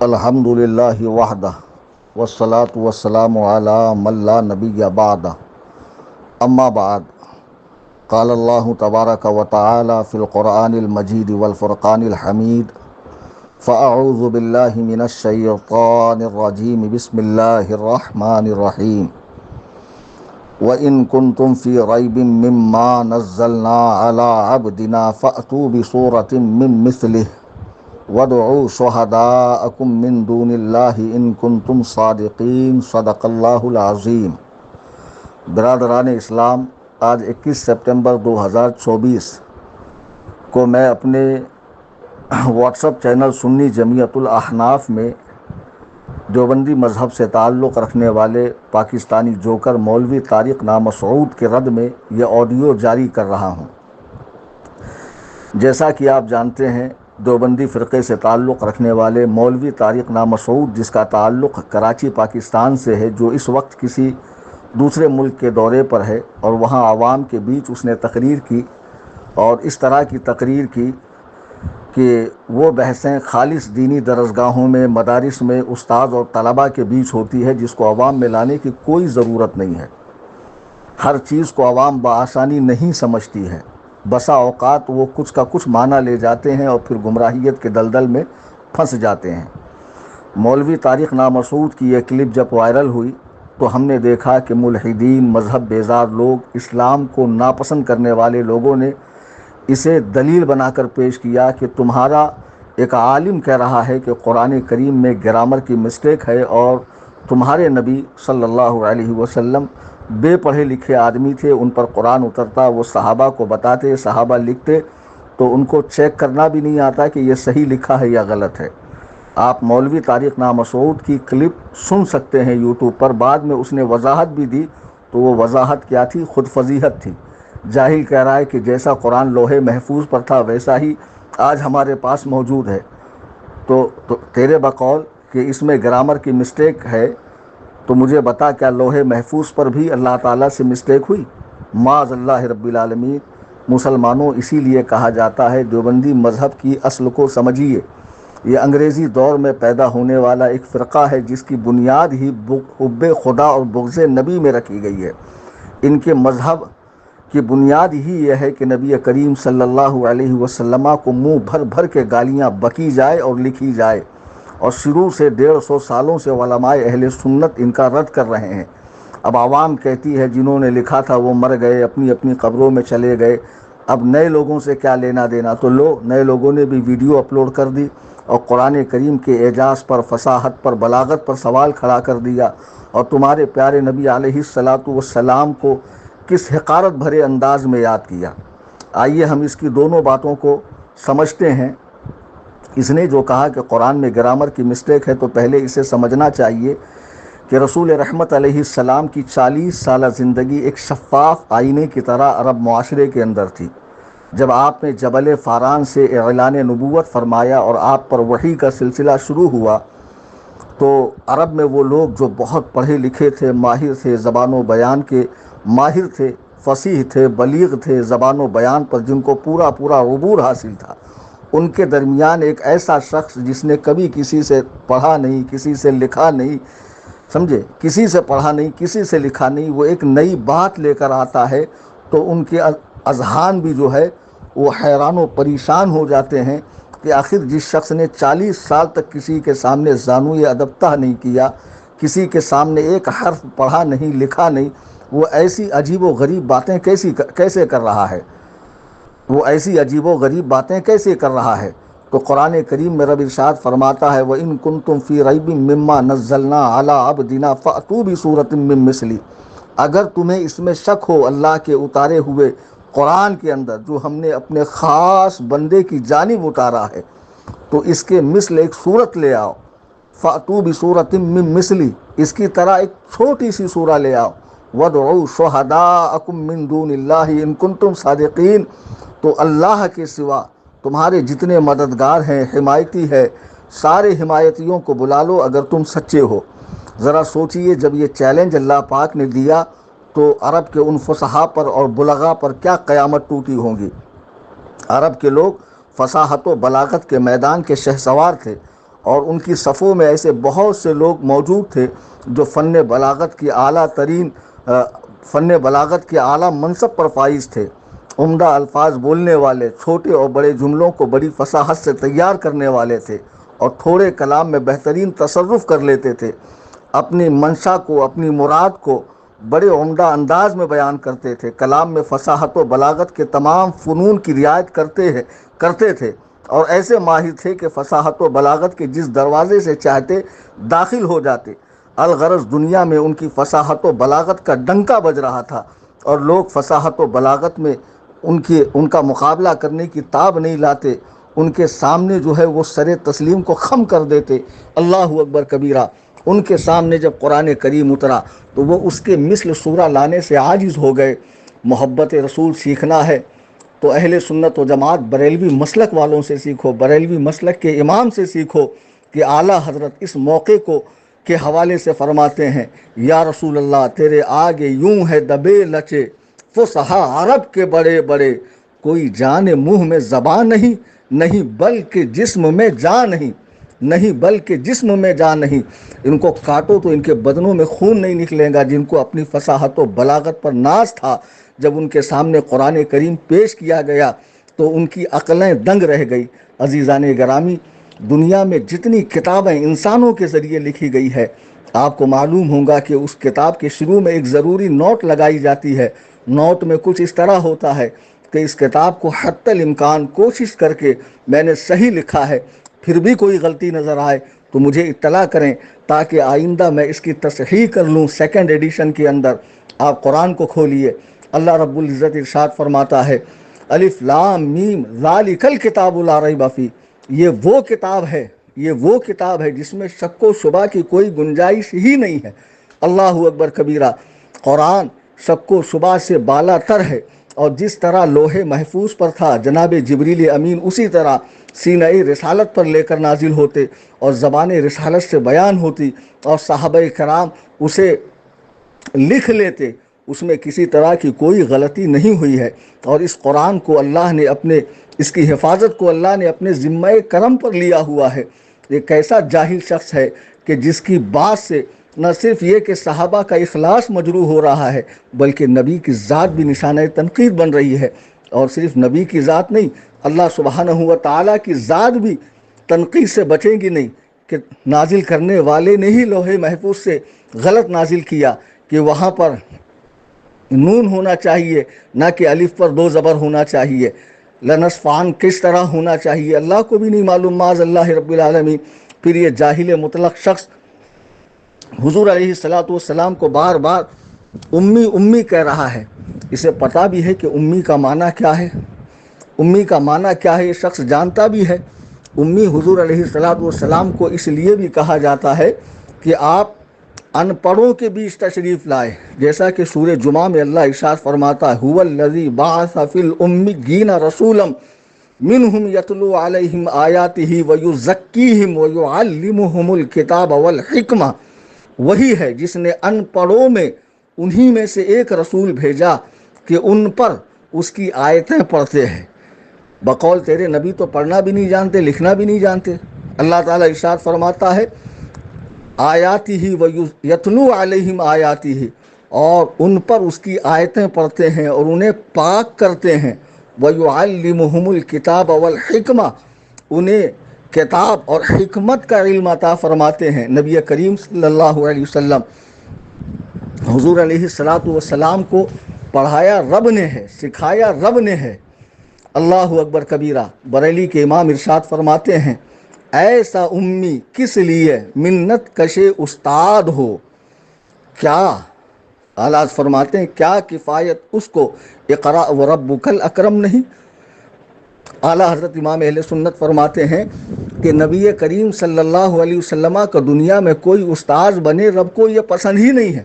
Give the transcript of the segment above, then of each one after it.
الحمد للہ وحدہ والصلاة والسلام علی من لا نبی بعدہ اما بعد قال اللہ تبارک و تعالی فی القرآن المجید والفرقان الحمید فاعوذ باللہ من الشیطان الرجیم بسم اللہ الرحمن الرحیم وَإِن كُنتُم فِي رَيْبٍ مِّمَّا نَزَّلْنَا عَلَىٰ عَبْدِنَا فَأْتُوا بِسُورَةٍ مِّن مِّثْلِهِ وَادْعُوا شُهَدَاءَكُم مِّن دُونِ اللَّهِ إِن كُنتُم صَادِقِينَ صدق اللہ العظیم۔ برادران اسلام، آج 21 سپتمبر 2024 کو میں اپنے واٹس ایپ چینل سنی جمعیت الاحناف میں دیوبندی مذہب سے تعلق رکھنے والے پاکستانی جوکر مولوی طارق نامسعود کے رد میں یہ آڈیو جاری کر رہا ہوں۔ جیسا کہ آپ جانتے ہیں، دیوبندی فرقے سے تعلق رکھنے والے مولوی طارق نامسعود، جس کا تعلق کراچی پاکستان سے ہے، جو اس وقت کسی دوسرے ملک کے دورے پر ہے اور وہاں عوام کے بیچ اس نے تقریر کی اور اس طرح کی تقریر کی کہ وہ بحثیں خالص دینی درسگاہوں میں، مدارس میں استاد اور طلباء کے بیچ ہوتی ہے، جس کو عوام میں لانے کی کوئی ضرورت نہیں ہے۔ ہر چیز کو عوام بآسانی نہیں سمجھتی ہے۔ بسا اوقات وہ کچھ کا کچھ معنی لے جاتے ہیں اور پھر گمراہیت کے دلدل میں پھنس جاتے ہیں۔ مولوی طارق نامسعود کی یہ کلپ جب وائرل ہوئی تو ہم نے دیکھا کہ ملحدین، مذہب بیزار لوگ، اسلام کو ناپسند کرنے والے لوگوں نے اسے دلیل بنا کر پیش کیا کہ تمہارا ایک عالم کہہ رہا ہے کہ قرآن کریم میں گرامر کی مسٹیک ہے، اور تمہارے نبی صلی اللہ علیہ وسلم بے پڑھے لکھے آدمی تھے، ان پر قرآن اترتا، وہ صحابہ کو بتاتے، صحابہ لکھتے تو ان کو چیک کرنا بھی نہیں آتا کہ یہ صحیح لکھا ہے یا غلط ہے۔ آپ مولوی طارق نامسعود کی کلپ سن سکتے ہیں یوٹیوب پر۔ بعد میں اس نے وضاحت بھی دی، تو وہ وضاحت کیا تھی؟ خود فضیحت تھی۔ جاہل کہہ رہا ہے کہ جیسا قرآن لوح محفوظ پر تھا ویسا ہی آج ہمارے پاس موجود ہے۔ تو تیرے بقول کہ اس میں گرامر کی مسٹیک ہے، تو مجھے بتا کیا لوح محفوظ پر بھی اللہ تعالیٰ سے مسٹیک ہوئی؟ معاذ اللہ رب العالمین۔ مسلمانوں، اسی لیے کہا جاتا ہے دیوبندی مذہب کی اصل کو سمجھیے۔ یہ انگریزی دور میں پیدا ہونے والا ایک فرقہ ہے جس کی بنیاد ہی حب خدا اور بغض نبی میں رکھی گئی ہے۔ ان کے مذہب کی بنیاد ہی یہ ہے کہ نبی کریم صلی اللہ علیہ وسلم کو منہ بھر بھر کے گالیاں بکی جائے اور لکھی جائے، اور شروع سے 150 سالوں سے علماء اہل سنت ان کا رد کر رہے ہیں۔ اب عوام کہتی ہے جنہوں نے لکھا تھا وہ مر گئے، اپنی اپنی قبروں میں چلے گئے، اب نئے لوگوں سے کیا لینا دینا؟ تو نئے لوگوں نے بھی ویڈیو اپلوڈ کر دی اور قرآن کریم کے اعجاز پر، فصاحت پر، بلاغت پر سوال کھڑا کر دیا، اور تمہارے پیارے نبی علیہ الصلاۃ والسلام کو کس حقارت بھرے انداز میں یاد کیا۔ آئیے ہم اس کی دونوں باتوں کو سمجھتے ہیں۔ اس نے جو کہا کہ قرآن میں گرامر کی مسٹیک ہے، تو پہلے اسے سمجھنا چاہیے کہ رسول رحمت علیہ السلام کی 40 سالہ زندگی ایک شفاف آئینے کی طرح عرب معاشرے کے اندر تھی۔ جب آپ نے جبل فاران سے اعلان نبوت فرمایا اور آپ پر وحی کا سلسلہ شروع ہوا، تو عرب میں وہ لوگ جو بہت پڑھے لکھے تھے، ماہر تھے، زبان و بیان کے ماہر تھے، فصیح تھے، بلیغ تھے زبان و بیان پر، جن کو پورا عبور حاصل تھا، ان کے درمیان ایک ایسا شخص جس نے کبھی کسی سے پڑھا نہیں، کسی سے لکھا نہیں، سمجھے، کسی سے پڑھا نہیں، کسی سے لکھا نہیں، وہ ایک نئی بات لے کر آتا ہے تو ان کے اذہان بھی جو ہے وہ حیران و پریشان ہو جاتے ہیں کہ آخر جس شخص نے 40 سال تک کسی کے سامنے زانوئے ادب نہیں کیا، کسی کے سامنے ایک حرف پڑھا نہیں، لکھا نہیں، وہ ایسی عجیب و غریب باتیں کیسے کر رہا ہے؟ وہ ایسی عجیب و غریب باتیں کیسے کر رہا ہے؟ تو قرآن کریم میں رب ارشاد فرماتا ہے وَإِن كُنتُم فِي رَيْبٍ مِّمَّا نَزَّلْنَا عَلَىٰ عَبْدِنَا فَأْتُوا بِسُورَةٍ مِّن مِّثْلِهِ۔ اگر تمہیں اس میں شک ہو اللہ کے اتارے ہوئے قرآن کے اندر جو ہم نے اپنے خاص بندے کی جانب اتارا ہے، تو اس کے مثل ایک صورت لے آؤ۔ فَأْتُوا بِسُورَةٍ مِّن مِّثْلِهِ، اس کی طرح ایک چھوٹی سی سورہ لے آؤ۔ وَادْعُوا شُهَدَاءَكُم مِّن دُونِ اللَّهِ إِن كُنتُم صَادِقِينَ، تو اللہ کے سوا تمہارے جتنے مددگار ہیں، حمایتی ہے، سارے حمایتیوں کو بلا لو اگر تم سچے ہو۔ ذرا سوچئے، جب یہ چیلنج اللہ پاک نے دیا تو عرب کے ان فصحاء پر اور بلغاء پر کیا قیامت ٹوٹی ہوں گی۔ عرب کے لوگ فصاحت و بلاغت کے میدان کے شہسوار تھے، اور ان کی صفوں میں ایسے بہت سے لوگ موجود تھے جو فن بلاغت کے اعلیٰ منصب پر فائز تھے، عمدہ الفاظ بولنے والے، چھوٹے اور بڑے جملوں کو بڑی فصاحت سے تیار کرنے والے تھے، اور تھوڑے کلام میں بہترین تصرف کر لیتے تھے، اپنی منشا کو، اپنی مراد کو بڑے عمدہ انداز میں بیان کرتے تھے، کلام میں فصاحت و بلاغت کے تمام فنون کی رعایت کرتے تھے، اور ایسے ماہر تھے کہ فصاحت و بلاغت کے جس دروازے سے چاہتے داخل ہو جاتے۔ الغرض دنیا میں ان کی فصاحت و بلاغت کا ڈنکا بج رہا تھا، اور لوگ فصاحت و بلاغت میں ان کا مقابلہ کرنے کی تاب نہیں لاتے، ان کے سامنے جو ہے وہ سر تسلیم کو خم کر دیتے۔ اللہ اکبر کبیرہ۔ ان کے سامنے جب قرآن کریم اترا تو وہ اس کے مثل سورہ لانے سے عاجز ہو گئے۔ محبت رسول سیکھنا ہے تو اہل سنت و جماعت بریلوی مسلک والوں سے سیکھو، بریلوی مسلک کے امام سے سیکھو، کہ اعلیٰ حضرت اس موقع کے حوالے سے فرماتے ہیں، یا رسول اللہ تیرے آگے یوں ہے دبے لچے فصحا عرب کے بڑے بڑے، کوئی جان منہ میں زبان نہیں، نہیں بلکہ جسم میں جان نہیں، نہیں بلکہ جسم میں جان نہیں۔ ان کو کاٹو تو ان کے بدنوں میں خون نہیں نکلے گا، جن کو اپنی فصاحت و بلاغت پر ناز تھا۔ جب ان کے سامنے قرآن کریم پیش کیا گیا تو ان کی عقلیں دنگ رہ گئی۔ عزیزان گرامی، دنیا میں جتنی کتابیں انسانوں کے ذریعے لکھی گئی ہے، آپ کو معلوم ہوگا کہ اس کتاب کے شروع میں ایک ضروری نوٹ لگائی جاتی ہے۔ نوٹ میں کچھ اس طرح ہوتا ہے کہ اس کتاب کو حتی الامکان کوشش کر کے میں نے صحیح لکھا ہے، پھر بھی کوئی غلطی نظر آئے تو مجھے اطلاع کریں تاکہ آئندہ میں اس کی تصحیح کر لوں۔ سیکنڈ ایڈیشن کے اندر آپ قرآن کو کھولیے، اللہ رب العزت ارشاد فرماتا ہے، الف لام میم ذالک الکتاب لا ریب فیہ، یہ وہ کتاب ہے جس میں شک و شبہ کی کوئی گنجائش ہی نہیں ہے۔ اللہ اکبر کبیرہ۔ قرآن شک و شبہ سے بالا تر ہے، اور جس طرح لوح محفوظ پر تھا جناب جبریل امین اسی طرح سینہ رسالت پر لے کر نازل ہوتے، اور زبان رسالت سے بیان ہوتی، اور صحابہ کرام اسے لکھ لیتے، اس میں کسی طرح کی کوئی غلطی نہیں ہوئی ہے۔ اور اس قرآن کو اس کی حفاظت کو اللہ نے اپنے ذمہ کرم پر لیا ہوا ہے۔ ایک ایسا جاہل شخص ہے کہ جس کی بات سے نہ صرف یہ کہ صحابہ کا اخلاص مجروح ہو رہا ہے، بلکہ نبی کی ذات بھی نشانہ تنقید بن رہی ہے، اور صرف نبی کی ذات نہیں، اللہ سبحانہ و تعالیٰ کی ذات بھی تنقید سے بچیں گی نہیں، کہ نازل کرنے والے نے ہی لوح محفوظ سے غلط نازل کیا، کہ وہاں پر نون ہونا چاہیے نہ کہ الف پر دو زبر ہونا چاہیے، لنصفان کس طرح ہونا چاہیے اللہ کو بھی نہیں معلوم، معاذ اللہ رب العالمین۔ پھر یہ جاہل مطلق شخص حضور علیہ الصلوۃ والسلام کو بار بار امی امی کہہ رہا ہے۔ اسے پتہ بھی ہے کہ امی کا معنی کیا ہے، امی کا معنی کیا ہے، یہ شخص جانتا بھی ہے۔ امی حضور علیہ الصلوۃ والسلام کو اس لیے بھی کہا جاتا ہے کہ آپ ان پڑھوں کے بیچ تشریف لائے، جیسا کہ سورہ جمعہ میں اللہ ارشاد فرماتا ہے، هو الذی بعث فی الامیین رسولا منہم یتلو علیہم آیاتہ ویزکیہم ویعلمہم الکتاب والحکمہ۔ وہی ہے جس نے ان پڑھوں میں انہی میں سے ایک رسول بھیجا کہ ان پر اس کی آیتیں پڑھتے ہیں۔ بقول تیرے نبی تو پڑھنا بھی نہیں جانتے، لکھنا بھی نہیں جانتے۔ اللہ تعالیٰ ارشاد فرماتا ہے، آیاتہ یتلو علیہم آیاتہ، اور ان پر اس کی آیتیں پڑھتے ہیں اور انہیں پاک کرتے ہیں، وَيُعَلِّمُهُمُ الْكِتَابَ وَالْحِكْمَةَ، انہیں کتاب اور حکمت کا علم عطا فرماتے ہیں۔ نبی کریم صلی اللہ علیہ وسلم حضور علیہ السلام کو پڑھایا رب نے ہے، سکھایا رب نے ہے۔ اللہ اکبر کبیرہ۔ بریلی کے امام ارشاد فرماتے ہیں، ایسا امی کس لیے منت کشے استاد ہو، کیا اعلیٰ فرماتے ہیں کیا کفایت اس کو اقرا وربک الاکرم نہیں۔ اعلیٰ حضرت امام اہل سنت فرماتے ہیں کہ نبی کریم صلی اللہ علیہ وسلم کا دنیا میں کوئی استاذ بنے، رب کو یہ پسند ہی نہیں ہے،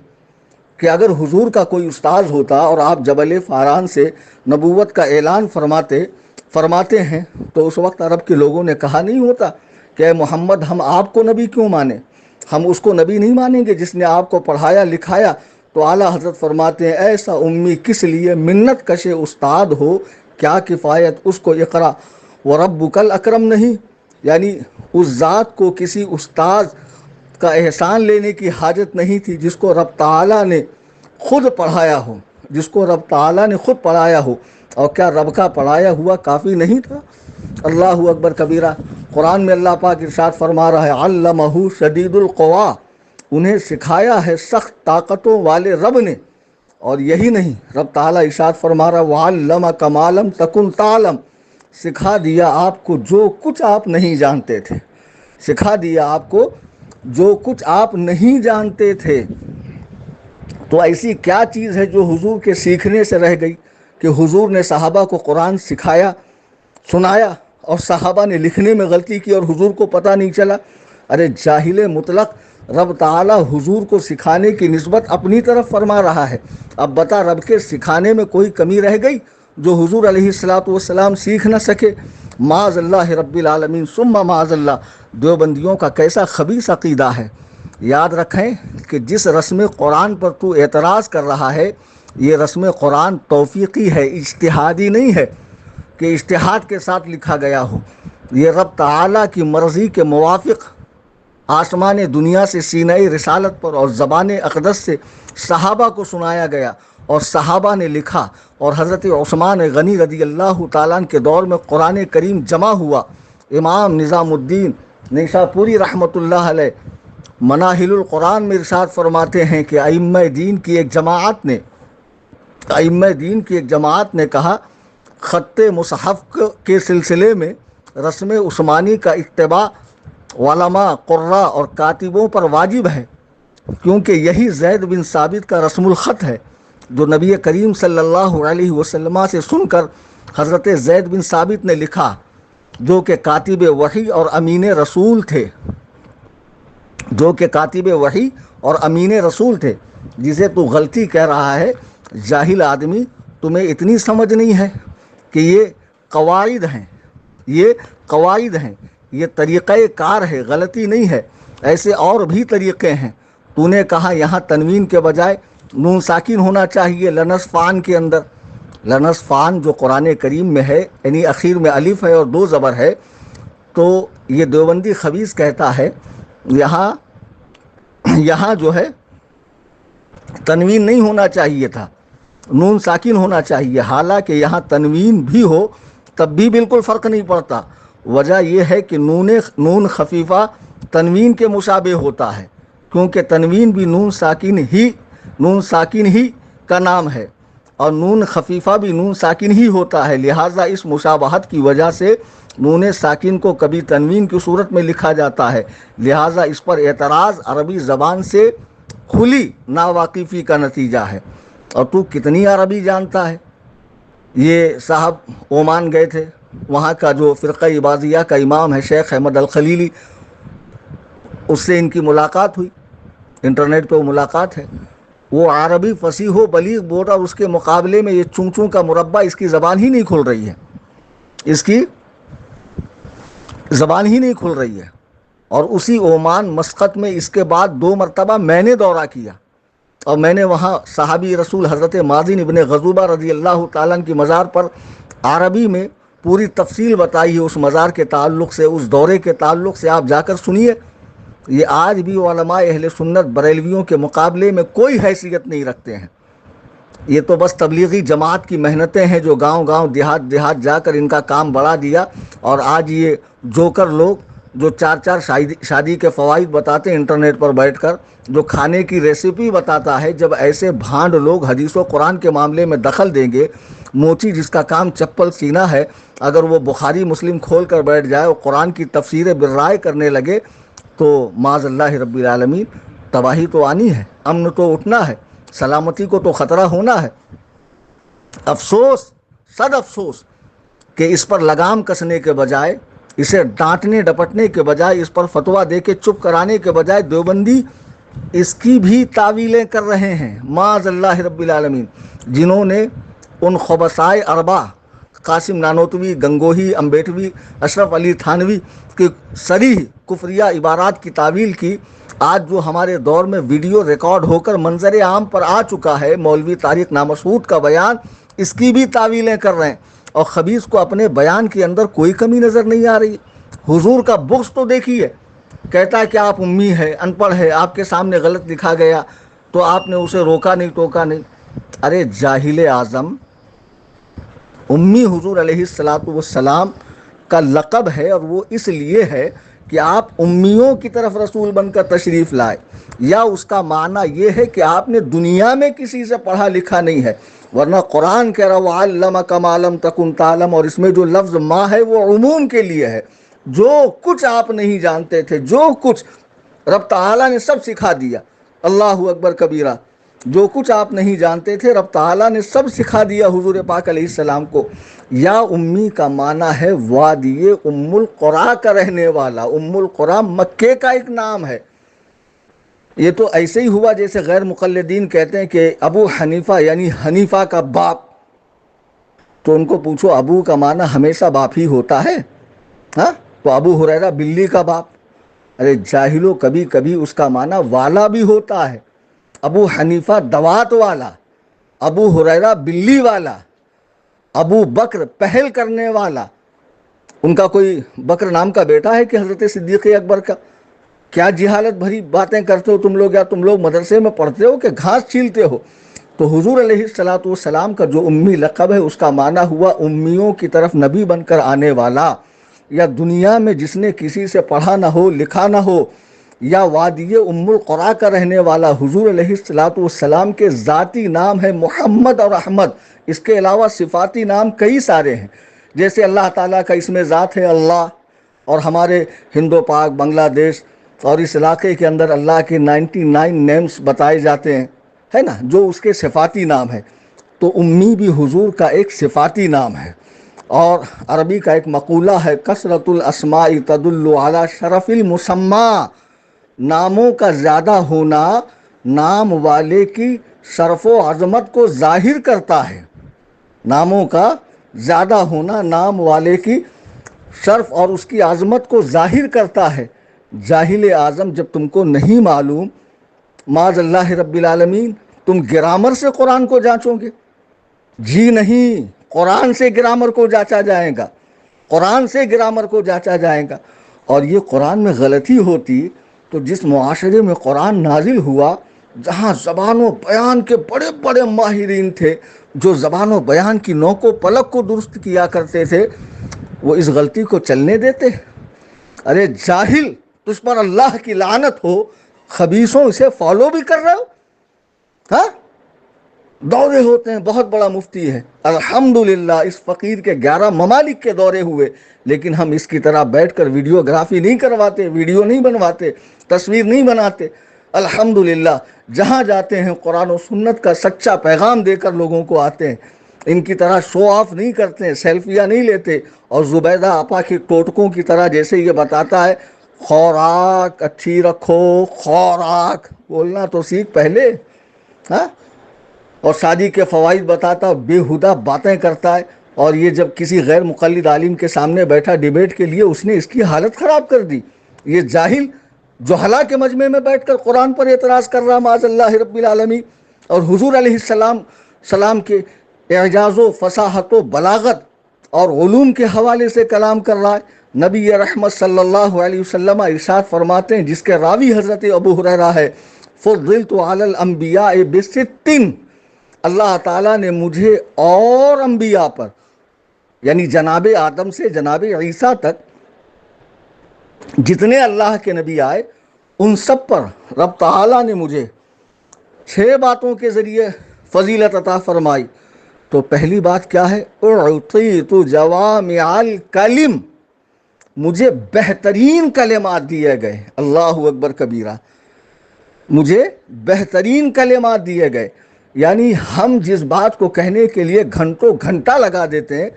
کہ اگر حضور کا کوئی استاذ ہوتا اور آپ جبل فاران سے نبوت کا اعلان فرماتے ہیں تو اس وقت عرب کے لوگوں نے کہا نہیں ہوتا کہ اے محمد ہم آپ کو نبی کیوں مانیں، ہم اس کو نبی نہیں مانیں گے جس نے آپ کو پڑھایا لکھایا۔ تو اعلیٰ حضرت فرماتے ہیں، ایسا امی کس لیے منت کشے استاد ہو، کیا کفایت اس کو اقرا وربک الاکرم نہیں۔ یعنی اس ذات کو کسی استاذ کا احسان لینے کی حاجت نہیں تھی جس کو رب تعالیٰ نے خود پڑھایا ہو، جس کو رب تعالیٰ نے خود پڑھایا ہو۔ اور کیا رب کا پڑھایا ہوا کافی نہیں تھا؟ اللہ اکبر کبیرہ۔ قرآن میں اللہ پاک ارشاد فرما رہا ہے علمہ شدید القوا، انہیں سکھایا ہے سخت طاقتوں والے رب نے۔ اور یہی نہیں، رب تعالیٰ ارشاد فرما رہا وَعَلَّمَكَ مَا لَمْ تَكُنْ تَعْلَمْ، سکھا دیا آپ کو جو کچھ آپ نہیں جانتے تھے، سکھا دیا آپ کو جو کچھ آپ نہیں جانتے تھے۔ تو ایسی کیا چیز ہے جو حضور کے سیکھنے سے رہ گئی کہ حضور نے صحابہ کو قرآن سکھایا، سنایا، اور صحابہ نے لکھنے میں غلطی کی اور حضور کو پتہ نہیں چلا؟ ارے جاہل مطلق، رب تعالیٰ حضور کو سکھانے کی نسبت اپنی طرف فرما رہا ہے۔ اب بتا رب کے سکھانے میں کوئی کمی رہ گئی جو حضور علیہ السلام سیکھ نہ سکے؟ معاذ اللہ رب العالمین ثم معاذ اللہ۔ دیوبندیوں کا کیسا خبیث عقیدہ ہے۔ یاد رکھیں کہ جس رسم قرآن پر تو اعتراض کر رہا ہے، یہ رسم قرآن توفیقی ہے، اجتہادی نہیں ہے کہ اجتہاد کے ساتھ لکھا گیا ہو۔ یہ رب تعالیٰ کی مرضی کے موافق آسمان دنیا سے سینہ رسالت پر اور زبان اقدس سے صحابہ کو سنایا گیا اور صحابہ نے لکھا، اور حضرت عثمان غنی رضی اللہ تعالیٰ کے دور میں قرآن کریم جمع ہوا۔ امام نظام الدین نیشاپوری رحمۃ اللہ علیہ مناہل القرآن میں ارشاد فرماتے ہیں کہ ائمہ دین کی ایک جماعت نے کہا خط مصحف کے سلسلے میں رسم عثمانی کا اتباع علماء، قراء اور کاتبوں پر واجب ہے، کیونکہ یہی زید بن ثابت کا رسم الخط ہے جو نبی کریم صلی اللہ علیہ وسلم سے سن کر حضرت زید بن ثابت نے لکھا، جو کہ کاتب وحی اور امین رسول تھے، جسے تو غلطی کہہ رہا ہے۔ جاہل آدمی، تمہیں اتنی سمجھ نہیں ہے کہ یہ قواعد ہیں، یہ طریقہ کار ہے، غلطی نہیں ہے، ایسے اور بھی طریقے ہیں۔ تو نے کہا یہاں تنوین کے بجائے نون ساکن ہونا چاہیے لنصفان کے اندر۔ لنصفان جو قرآن کریم میں ہے، یعنی اخیر میں الف ہے اور 2 زبر ہے، تو یہ دیوبندی خبیث کہتا ہے یہاں جو ہے تنوین نہیں ہونا چاہیے تھا، نون ساکن ہونا چاہیے۔ حالانکہ یہاں تنوین بھی ہو تب بھی بالکل فرق نہیں پڑتا۔ وجہ یہ ہے کہ نون خفیفہ تنوین کے مشابہ ہوتا ہے، کیونکہ تنوین بھی نون ساکن ہی کا نام ہے، اور نون خفیفہ بھی نون ساکن ہی ہوتا ہے۔ لہٰذا اس مشابہت کی وجہ سے نون ساکن کو کبھی تنوین کی صورت میں لکھا جاتا ہے۔ لہٰذا اس پر اعتراض عربی زبان سے کھلی ناواقفی کا نتیجہ ہے۔ اور تو کتنی عربی جانتا ہے؟ یہ صاحب عمان گئے تھے، وہاں کا جو فرقہ عبادیہ کا امام ہے شیخ احمد الخلیلی، اس سے ان کی ملاقات ہوئی، انٹرنیٹ پہ وہ ملاقات ہے۔ وہ عربی فصیح و بلیغ بول رہا، اور اس کے مقابلے میں یہ چون کا مربع، اس کی زبان ہی نہیں کھل رہی ہے، اور اسی عمان مسقط میں اس کے بعد 2 مرتبہ میں نے دورہ کیا، اور میں نے وہاں صحابی رسول حضرت مازن ابن غضوبہ رضی اللہ تعالیٰ کی مزار پر عربی میں پوری تفصیل بتائی ہے اس مزار کے تعلق سے، اس دورے کے تعلق سے۔ آپ جا کر سنیے۔ یہ آج بھی علماء اہل سنت بریلویوں کے مقابلے میں کوئی حیثیت نہیں رکھتے ہیں۔ یہ تو بس تبلیغی جماعت کی محنتیں ہیں جو گاؤں دیہات جا کر ان کا کام بڑھا دیا، اور آج یہ جوکر لوگ جو 4 شادی کے فوائد بتاتے ہیں انٹرنیٹ پر بیٹھ کر، جو کھانے کی ریسیپی بتاتا ہے، جب ایسے بھانڈ لوگ حدیث و قرآن کے معاملے میں دخل دیں گے، موچی جس کا کام چپل سینا ہے، اگر وہ بخاری مسلم کھول کر بیٹھ جائے اور قرآن کی تفسیر بالرائے کرنے لگے، تو معاذ اللہ رب العالمین تباہی تو آنی ہے، امن تو اٹھنا ہے، سلامتی کو تو خطرہ ہونا ہے۔ افسوس، صد افسوس کہ اس پر لگام کسنے کے بجائے، اسے ڈانٹنے ڈپٹنے کے بجائے، اس پر فتویٰ دے کے چپ کرانے کے بجائے دیوبندی اس کی بھی تعویلیں کر رہے ہیں، معاذ اللہ رب العالمین۔ جنہوں نے ان خبثائے اربعہ قاسم نانوتوی، گنگوہی، امبیٹوی، اشرف علی تھانوی کی صریح کفریہ عبارات کی تعویل کی، آج جو ہمارے دور میں ویڈیو ریکارڈ ہو کر منظر عام پر آ چکا ہے، مولوی طارق نامسعود کا بیان، اس کی بھی تعویلیں کر رہے ہیں، اور خبیث کو اپنے بیان کے اندر کوئی کمی نظر نہیں آ رہی، حضور کا بغض تو دیکھیے، کہتا ہے کہ آپ امی ہے، ان پڑھ ہے، آپ کے سامنے غلط لکھا گیا تو آپ نے اسے روکا نہیں ٹوکا نہیں۔ ارے جاہل اعظم، امی حضور علیہ الصلاۃ والسلام کا لقب ہے، اور وہ اس لیے ہے کہ آپ امیوں کی طرف رسول بن کر تشریف لائے، یا اس کا معنی یہ ہے کہ آپ نے دنیا میں کسی سے پڑھا لکھا نہیں ہے، ورنہ قرآن کہہ رہا وَعَلَّمَكَ مَا لَمْ تَكُنْ تَعْلَمْ، اور اس میں جو لفظ ما ہے وہ عموم کے لیے ہے۔ جو کچھ آپ نہیں جانتے تھے، جو کچھ رب تعالیٰ نے سب سکھا دیا۔ اللہ اکبر کبیرہ، جو کچھ آپ نہیں جانتے تھے رب تعالیٰ نے سب سکھا دیا حضور پاک علیہ السلام کو۔ یا امی کا معنی ہے وادی ام القریٰ کا رہنے والا۔ ام القریٰ مکے کا ایک نام ہے۔ یہ تو ایسے ہی ہوا جیسے غیر مقلدین کہتے ہیں کہ ابو حنیفہ یعنی حنیفہ کا باپ، تو ان کو پوچھو ابو کا معنی ہمیشہ باپ ہی ہوتا ہے؟ ہاں، تو ابو ہریرہ بلی کا باپ، ارے جاہلو، کبھی کبھی اس کا معنی والا بھی ہوتا ہے۔ ابو حنیفہ دوات والا، ابو ہریرہ بلی والا، ابو بکر پہل کرنے والا۔ ان کا کوئی بکر نام کا بیٹا ہے کہ حضرت صدیق اکبر کا؟ کیا جہالت بھری باتیں کرتے ہو تم لوگ، یا تم لوگ مدرسے میں پڑھتے ہو کہ گھاس چھیلتے ہو؟ تو حضور علیہ الصلاۃ والسلام کا جو امی لقب ہے اس کا معنی ہوا امیوں کی طرف نبی بن کر آنے والا، یا دنیا میں جس نے کسی سے پڑھا نہ ہو لکھا نہ ہو، یا وادی ام القریٰ کا رہنے والا۔ حضور علیہ الصلاۃ والسلام کے ذاتی نام ہے محمد اور احمد، اس کے علاوہ صفاتی نام کئی سارے ہیں، جیسے اللہ تعالیٰ کا اسم ذات ہے اللہ، اور ہمارے ہندو پاک بنگلہ دیش اور اس علاقے کے اندر اللہ کے 99 نیمز بتائے جاتے ہیں، ہے نا، جو اس کے صفاتی نام ہے۔ تو امی بھی حضور کا ایک صفاتی نام ہے۔ اور عربی کا ایک مقولہ ہے کثرت الاسماء تدل علی شرف المسمى، ناموں کا زیادہ ہونا نام والے کی شرف و عظمت کو ظاہر کرتا ہے۔ ناموں کا زیادہ ہونا نام والے کی شرف اور اس کی عظمت کو ظاہر کرتا ہے۔ جاہل اعظم، جب تم کو نہیں معلوم، معاذ اللہ رب العالمین، تم گرامر سے قرآن کو جانچو گے؟ جی نہیں، قرآن سے گرامر کو جانچا جائے گا، قرآن سے گرامر کو جانچا جائے گا۔ اور یہ قرآن میں غلطی ہوتی تو جس معاشرے میں قرآن نازل ہوا، جہاں زبان و بیان کے بڑے بڑے ماہرین تھے، جو زبان و بیان کی نوک و پلک کو درست کیا کرتے تھے، وہ اس غلطی کو چلنے دیتے؟ ارے جاہل، تجھ پر اللہ کی لعنت ہو، خبیثوں، اسے فالو بھی کر رہے ہو؟ ہاں، دورے ہوتے ہیں، بہت بڑا مفتی ہے، الحمدللہ اس فقیر کے 11 ممالک کے دورے ہوئے، لیکن ہم اس کی طرح بیٹھ کر ویڈیوگرافی نہیں کرواتے، ویڈیو نہیں بنواتے، تصویر نہیں بناتے۔ الحمدللہ جہاں جاتے ہیں قرآن و سنت کا سچا پیغام دے کر لوگوں کو آتے ہیں، ان کی طرح شو آف نہیں کرتے ہیں، سیلفیاں نہیں لیتے، اور زبیدہ آپا کے ٹوٹکوں کی طرح جیسے یہ بتاتا ہے خوراک اچھی رکھو، خوراک بولنا تو سیکھ پہلے، ہاں، اور شادی کے فوائد بتاتا، بےہودہ باتیں کرتا ہے، اور یہ جب کسی غیر مقلد عالم کے سامنے بیٹھا ڈیبیٹ کے لیے، اس نے اس کی حالت خراب کر دی۔ یہ جاہل جہلا کے مجمع میں بیٹھ کر قرآن پر اعتراض کر رہا معاذ اللہ رب العالمین، اور حضور علیہ السلام کے اعجاز و فصاحت و بلاغت اور علوم کے حوالے سے کلام کر رہا ہے۔ نبی رحمت صلی اللہ علیہ وسلم ارشاد فرماتے ہیں، جس کے راوی حضرت ابو ہریرہ ہے، فضلت علی الانبیاء بست، اللہ تعالیٰ نے مجھے اور انبیاء پر، یعنی جناب آدم سے جناب عیسیٰ تک جتنے اللہ کے نبی آئے، ان سب پر رب تعالیٰ نے مجھے 6 باتوں کے ذریعے فضیلت عطا فرمائی۔ تو پہلی بات کیا ہے؟ اعطیت جوامع الکلم، مجھے بہترین کلمات دیے گئے، اللہ اکبر کبیرہ، مجھے بہترین کلمات دیے گئے۔ یعنی ہم جس بات کو کہنے کے لیے گھنٹوں گھنٹہ لگا دیتے ہیں،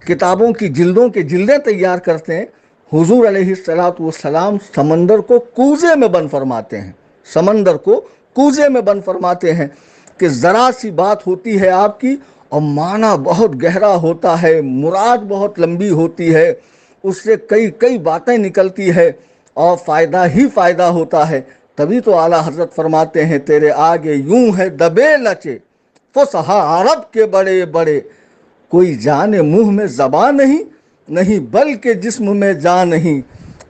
کتابوں کی جلدوں کے جلدیں تیار کرتے ہیں، حضور علیہ الصلاۃ والسلام سمندر کو کوزے میں بند فرماتے ہیں، سمندر کو کوزے میں بند فرماتے ہیں، کہ ذرا سی بات ہوتی ہے آپ کی اور معنی بہت گہرا ہوتا ہے، مراد بہت لمبی ہوتی ہے، اس سے کئی باتیں نکلتی ہے اور فائدہ ہی فائدہ ہوتا ہے۔ تبھی تو اعلیٰ حضرت فرماتے ہیں، تیرے آگے یوں ہے دبے لچے فصحا عرب کے بڑے بڑے، کوئی جانے منہ میں زبان نہیں نہیں بلکہ جسم میں جان نہیں۔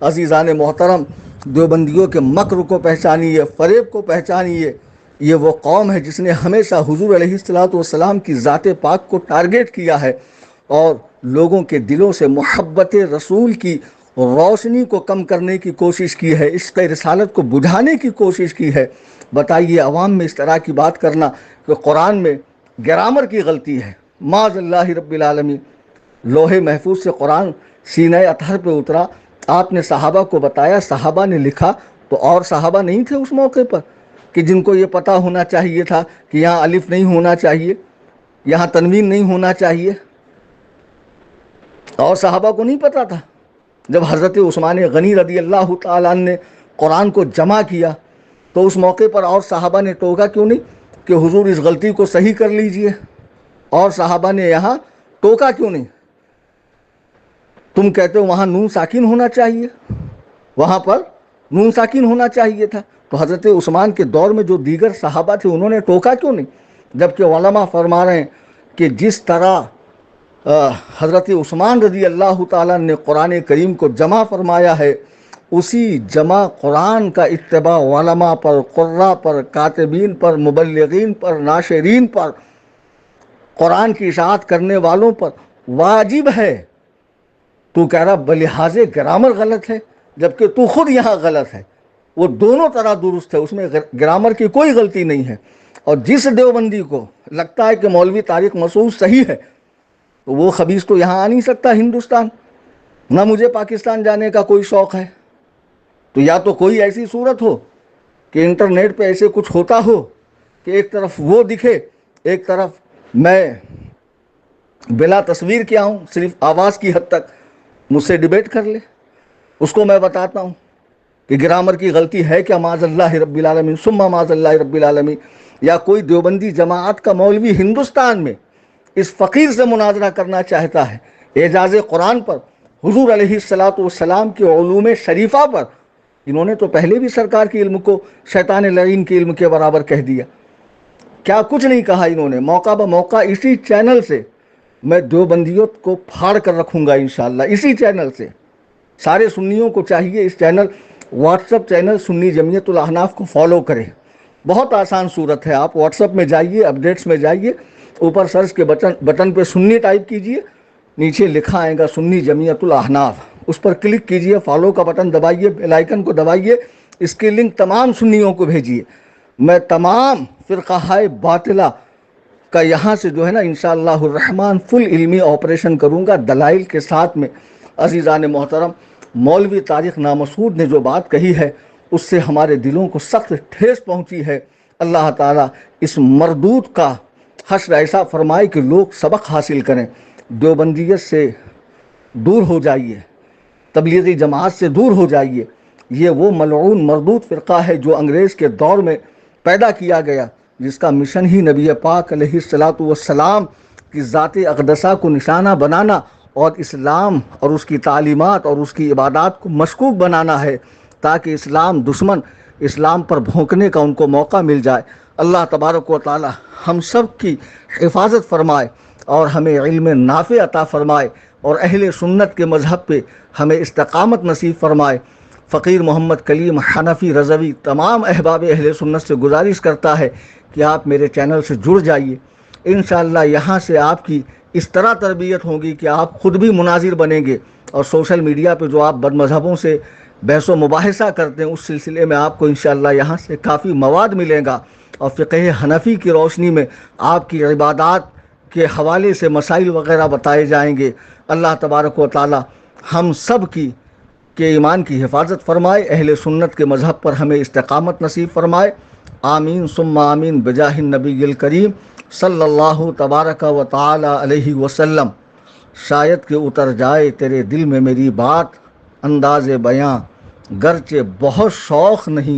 عزیزان محترم، دیوبندیوں کے مکر کو پہچانیے، فریب کو پہچانیے۔ یہ وہ قوم ہے جس نے ہمیشہ حضور علیہ الصلوۃ والسلام کی ذات پاک کو ٹارگیٹ کیا ہے اور لوگوں کے دلوں سے محبت رسول کی روشنی کو کم کرنے کی کوشش کی ہے، عشق رسالت کو بجھانے کی کوشش کی ہے۔ بتائیے عوام میں اس طرح کی بات کرنا کہ قرآن میں گرامر کی غلطی ہے، معاذ اللہ رب العالمین۔ لوح محفوظ سے قرآن سینہ اطہر پہ اترا، آپ نے صحابہ کو بتایا، صحابہ نے لکھا، تو اور صحابہ نہیں تھے اس موقع پر کہ جن کو یہ پتہ ہونا چاہیے تھا کہ یہاں الف نہیں ہونا چاہیے، یہاں تنوین نہیں ہونا چاہیے؟ اور صحابہ کو نہیں پتہ تھا؟ جب حضرت عثمان غنی رضی اللہ تعالیٰ عنہ نے قرآن کو جمع کیا تو اس موقع پر اور صحابہ نے ٹوکا کیوں نہیں کہ حضور اس غلطی کو صحیح کر لیجئے؟ اور صحابہ نے یہاں ٹوکا کیوں نہیں؟ تم کہتے ہو وہاں نون ساکن ہونا چاہیے، وہاں پر نون ساکن ہونا چاہیے تھا، تو حضرت عثمان کے دور میں جو دیگر صحابہ تھے انہوں نے ٹوکا کیوں نہیں؟ جبکہ علماء فرما رہے ہیں کہ جس طرح حضرت عثمان رضی اللہ تعالیٰ نے قرآن کریم کو جمع فرمایا ہے، اسی جمع قرآن کا اتباع علماء پر، قراء پر، کاتبین پر، مبلغین پر، ناشرین پر، قرآن کی اشاعت کرنے والوں پر واجب ہے۔ تو کہہ رہا بلحاظ گرامر غلط ہے، جبکہ تو خود یہاں غلط ہے۔ وہ دونوں طرح درست ہے، اس میں گرامر کی کوئی غلطی نہیں ہے۔ اور جس دیوبندی کو لگتا ہے کہ مولوی طارق مسعود صحیح ہے تو وہ خبیث تو یہاں آ نہیں سکتا ہندوستان، نہ مجھے پاکستان جانے کا کوئی شوق ہے۔ تو یا تو کوئی ایسی صورت ہو کہ انٹرنیٹ پہ ایسے کچھ ہوتا ہو کہ ایک طرف وہ دکھے، ایک طرف میں بلا تصویر کیا ہوں، صرف آواز کی حد تک مجھ سے ڈیبیٹ کر لے، اس کو میں بتاتا ہوں کہ گرامر کی غلطی ہے کیا، معاذ اللہ رب العالمین ثم معاذ اللہ رب العالمین۔ یا کوئی دیوبندی جماعت کا مولوی ہندوستان میں اس فقیر سے مناظرہ کرنا چاہتا ہے اعجاز قرآن پر، حضور علیہ الصلوۃ والسلام کے علوم شریفہ پر، انہوں نے تو پہلے بھی سرکار کے علم کو شیطان لعین کے علم کے برابر کہہ دیا، کیا کچھ نہیں کہا انہوں نے۔ موقع بموقع اسی چینل سے میں دیوبندیت کو پھاڑ کر رکھوں گا انشاءاللہ، اسی چینل سے۔ سارے سنیوں کو چاہیے اس چینل واٹس اپ چینل سنی جمعیت الاحناف کو فالو کریں۔ بہت آسان صورت ہے، آپ واٹس اپ میں جائیے، اپڈیٹس میں جائیے، اوپر سرچ کے بٹن پہ سنی ٹائپ کیجئے، نیچے لکھا آئے گا سنی جمعیت الاحناف، اس پر کلک کیجئے، فالو کا بٹن دبائیے، بیل آئیکن کو دبائیے، اس کی لنک تمام سنیوں کو بھیجیے۔ میں تمام فرقہ باطلہ کا یہاں سے جو ہے نا انشاءاللہ الرحمن فل علمی آپریشن کروں گا دلائل کے ساتھ میں۔ عزیزان محترم، مولوی طارق نامسعود نے جو بات کہی ہے اس سے ہمارے دلوں کو سخت ٹھیس پہنچی ہے۔ اللہ تعالیٰ اس مردود کا حشر ایسا فرمائے کہ لوگ سبق حاصل کریں، دیوبندیت سے دور ہو جائیے، تبلیغی جماعت سے دور ہو جائیے۔ یہ وہ ملعون مردود فرقہ ہے جو انگریز کے دور میں پیدا کیا گیا، جس کا مشن ہی نبی پاک علیہ الصلوۃ والسلام کی ذات اقدسہ کو نشانہ بنانا اور اسلام اور اس کی تعلیمات اور اس کی عبادات کو مشکوک بنانا ہے، تاکہ اسلام دشمن اسلام پر بھونکنے کا ان کو موقع مل جائے۔ اللہ تبارک و تعالی ہم سب کی حفاظت فرمائے اور ہمیں علم نافع عطا فرمائے اور اہل سنت کے مذہب پہ ہمیں استقامت نصیب فرمائے۔ فقیر محمد کلیم حنفی رضوی تمام احباب اہل سنت سے گزارش کرتا ہے کہ آپ میرے چینل سے جڑ جائیے۔ انشاءاللہ یہاں سے آپ کی اس طرح تربیت ہوگی کہ آپ خود بھی مناظر بنیں گے، اور سوشل میڈیا پہ جو آپ بد مذہبوں سے بحث و مباحثہ کرتے ہیں اس سلسلے میں آپ کو انشاءاللہ یہاں سے کافی مواد ملے گا، اور فقہ حنفی کی روشنی میں آپ کی عبادات کے حوالے سے مسائل وغیرہ بتائے جائیں گے۔ اللہ تبارک و تعالی ہم سب کی کہ ایمان کی حفاظت فرمائے، اہل سنت کے مذہب پر ہمیں استقامت نصیب فرمائے۔ آمین ثم آمین بجاہ النبی الکریم صلی اللہ تبارک و تعالی علیہ وسلم۔ شاید کہ اتر جائے تیرے دل میں میری بات، انداز بیاں گرچہ بہت شوق نہیں